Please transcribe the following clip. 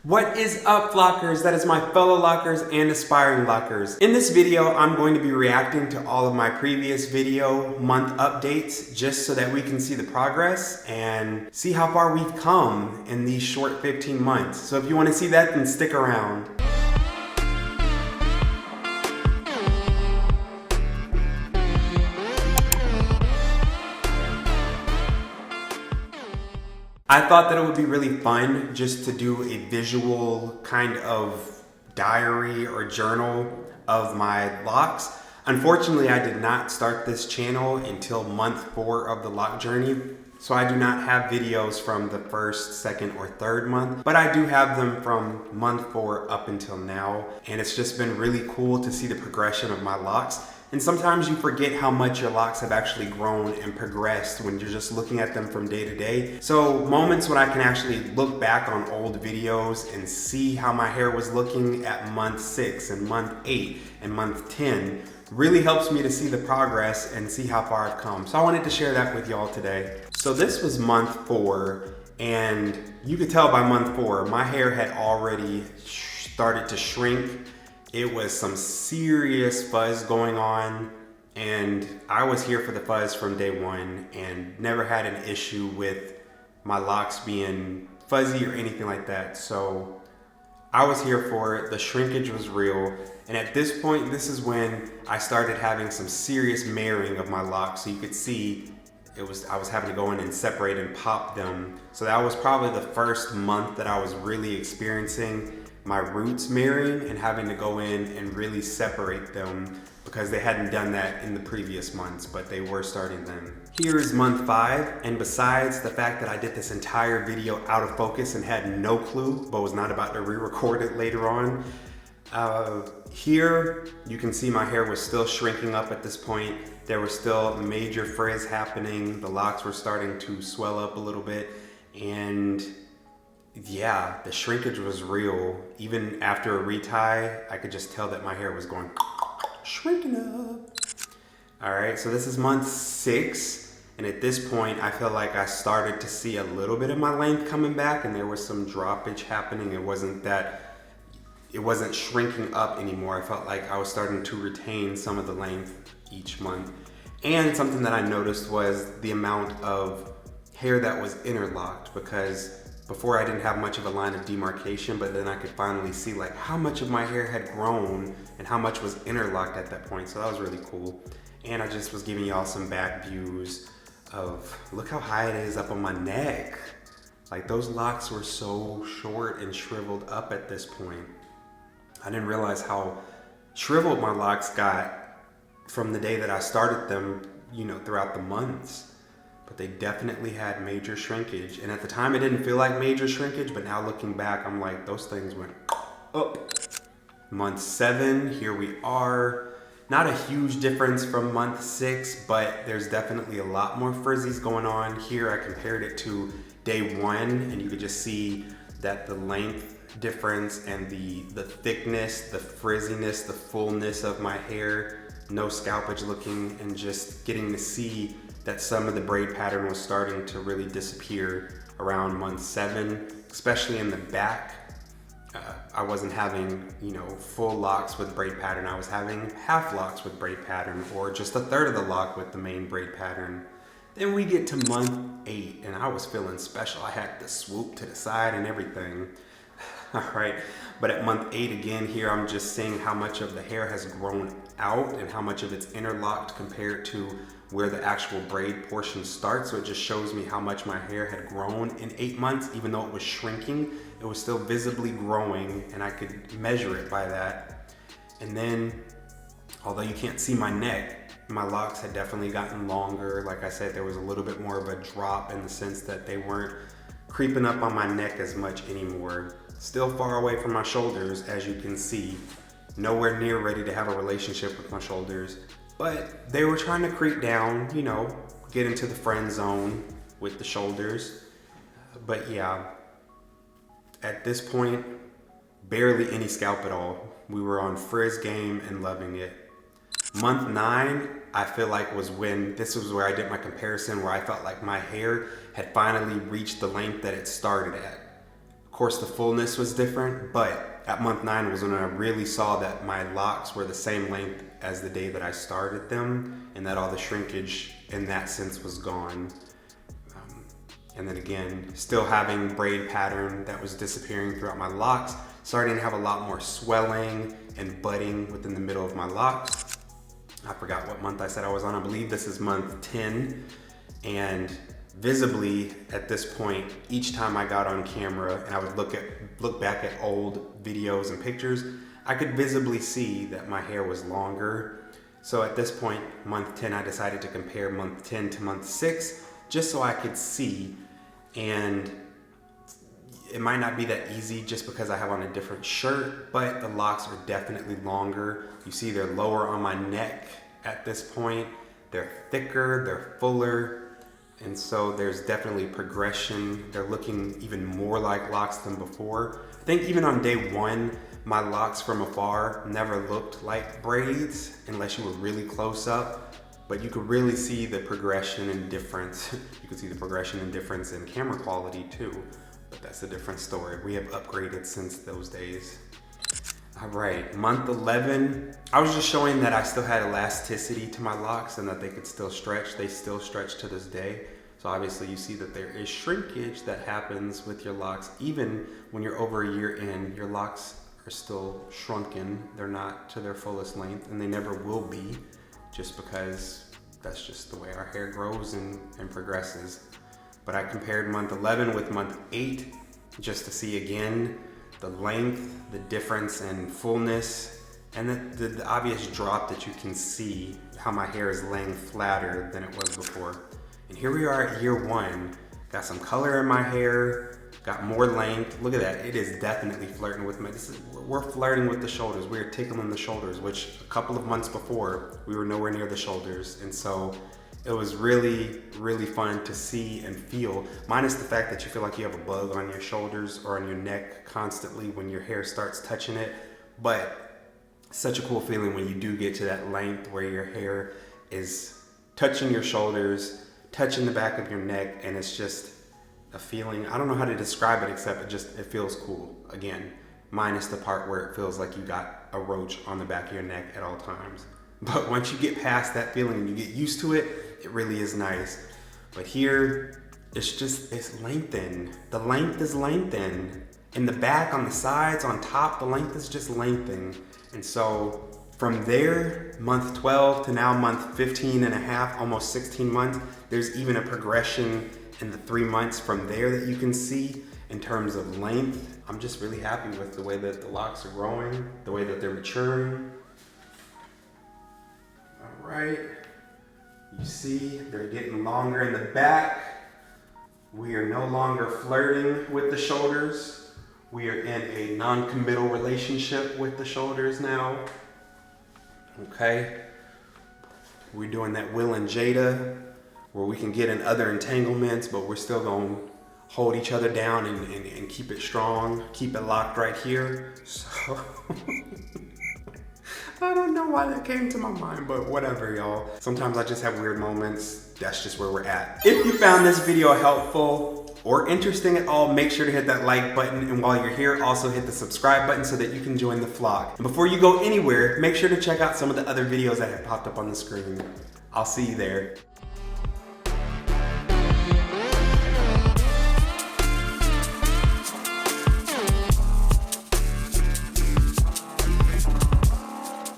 What is up, Flockers? That is my fellow Lockers and aspiring Lockers. In this video, I'm going to be reacting to all of my previous video month updates just so that we can see the progress and see how far we've come in these short 15 months. So if you want to see that, then stick around. I thought that it would be really fun just to do a visual kind of diary or journal of my Locs. Unfortunately, I did not start this channel until month 4 of the Loc journey, so I do not have videos from the first, second, or third month, but I do have them from month 4 up until now, and it's just been really cool to see the progression of my Locs. And sometimes you forget how much your Locs have actually grown and progressed when you're just looking at them from day to day. So moments when I can actually look back on old videos and see how my hair was looking at month 6 and month 8 and month 10 really helps me to see the progress and see how far I've come. So I wanted to share that with y'all today. So this was month 4, and you could tell by month 4, my hair had already started to shrink. It was some serious fuzz going on, and I was here for the fuzz from day 1 and never had an issue with my Locs being fuzzy or anything like that. So I was here for it. The shrinkage was real. And at this point, this is when I started having some serious marring of my Locs. So you could see I was having to go in and separate and pop them. So that was probably the first month that I was really experiencing my roots marrying and having to go in and really separate them because they hadn't done that in the previous months, but they were starting then. Here is month 5, and besides the fact that I did this entire video out of focus and had no clue, but was not about to re-record it later on, here you can see my hair was still shrinking up at this point. There was still major frizz happening. The Locs were starting to swell up a little bit, and yeah, the shrinkage was real. Even after a retie, I could just tell that my hair was going shrinking up. All right, so this is month 6. And at this point, I feel like I started to see a little bit of my length coming back, and there was some droppage happening. It wasn't shrinking up anymore. I felt like I was starting to retain some of the length each month. And something that I noticed was the amount of hair that was interlocked, because before I didn't have much of a line of demarcation, but then I could finally see like how much of my hair had grown and how much was interlocked at that point. So that was really cool. And I just was giving y'all some back views of look how high it is up on my neck. Like those Locs were so short and shriveled up at this point. I didn't realize how shriveled my Locs got from the day that I started them, you know, throughout the months. But they definitely had major shrinkage. And at the time it didn't feel like major shrinkage, but now looking back, I'm like, those things went up. Month 7, here we are. Not a huge difference from month 6, but there's definitely a lot more frizzies going on. Here I compared it to day 1, and you could just see that the length difference and the thickness, the frizziness, the fullness of my hair, no scalpage looking, and just getting to see that some of the braid pattern was starting to really disappear around month 7, especially in the back. I wasn't having, you know, full Locs with braid pattern. I was having half Locs with braid pattern, or just a third of the Loc with the main braid pattern. Then we get to month 8, and I was feeling special. I had the swoop to the side and everything. All right, but at month 8 again, here I'm just seeing how much of the hair has grown out and how much of it's interlocked compared to where the actual braid portion starts. So it just shows me how much my hair had grown in 8 months. Even though it was shrinking, it was still visibly growing, and I could measure it by that. And then, although you can't see my neck, my Locs had definitely gotten longer. Like I said, there was a little bit more of a drop in the sense that they weren't creeping up on my neck as much anymore. Still far away from my shoulders, as you can see. Nowhere near ready to have a relationship with my shoulders. But they were trying to creep down, you know, get into the friend zone with the shoulders. But yeah, at this point, barely any scalp at all. We were on frizz game and loving it. Month 9, I feel like this was where I did my comparison, where I felt like my hair had finally reached the length that it started at. Of course, the fullness was different, but at month 9 was when I really saw that my locks were the same length as the day that I started them, and that all the shrinkage in that sense was gone. And then again, still having braid pattern that was disappearing throughout my locks, starting to have a lot more swelling and budding within the middle of my locks. I forgot what month I said I was on. I believe this is month 10. And visibly at this point, each time I got on camera and I would look back at old videos and pictures, I could visibly see that my hair was longer. So at this point, month 10, I decided to compare month 10 to month 6, just so I could see. And it might not be that easy just because I have on a different shirt, but the locks are definitely longer. You see they're lower on my neck at this point. They're thicker, they're fuller. And so there's definitely progression. They're looking even more like locks than before. I think even on day 1, my locks from afar never looked like braids unless you were really close up. But you could really see the progression and difference. You could see the progression and difference in camera quality too. But that's a different story. We have upgraded since those days. All right, month 11. I was just showing that I still had elasticity to my locks and that they could still stretch. They still stretch to this day. So obviously you see that there is shrinkage that happens with your locks. Even when you're over a year in, your locks are still shrunken. They're not to their fullest length, and they never will be, just because that's just the way our hair grows and progresses. But I compared month 11 with month 8 just to see again the length, the difference in fullness, and the obvious drop that you can see, how my hair is laying flatter than it was before. And here we are at year 1. Got some color in my hair, got more length. Look at that, it is definitely flirting with me. We're flirting with the shoulders. We're tickling the shoulders, which a couple of months before, we were nowhere near the shoulders. And so it was really, really fun to see and feel, minus the fact that you feel like you have a bug on your shoulders or on your neck constantly when your hair starts touching it. But such a cool feeling when you do get to that length where your hair is touching your shoulders, touching the back of your neck, and it's just a feeling. I don't know how to describe it except it feels cool. Again, minus the part where it feels like you got a roach on the back of your neck at all times. But once you get past that feeling and you get used to it, it really is nice. But here, it's lengthened. The length is lengthened. In the back, on the sides, on top, the length is just lengthened. And so from there, month 12 to now month 15 and a half, almost 16 months, there's even a progression in the 3 months from there that you can see in terms of length. I'm just really happy with the way that the locks are growing, the way that they're maturing. All right, you see they're getting longer in the back. We are no longer flirting with the shoulders. We are in a non-committal relationship with the shoulders now. Okay, we're doing that Will and Jada where we can get in other entanglements, but we're still gonna hold each other down and keep it strong, keep it locked right here. So I don't know why that came to my mind, but whatever, y'all. Sometimes I just have weird moments. That's just where we're at. If you found this video helpful or interesting at all, make sure to hit that like button. And while you're here, also hit the subscribe button so that you can join the flock. And before you go anywhere, make sure to check out some of the other videos that have popped up on the screen. I'll see you there.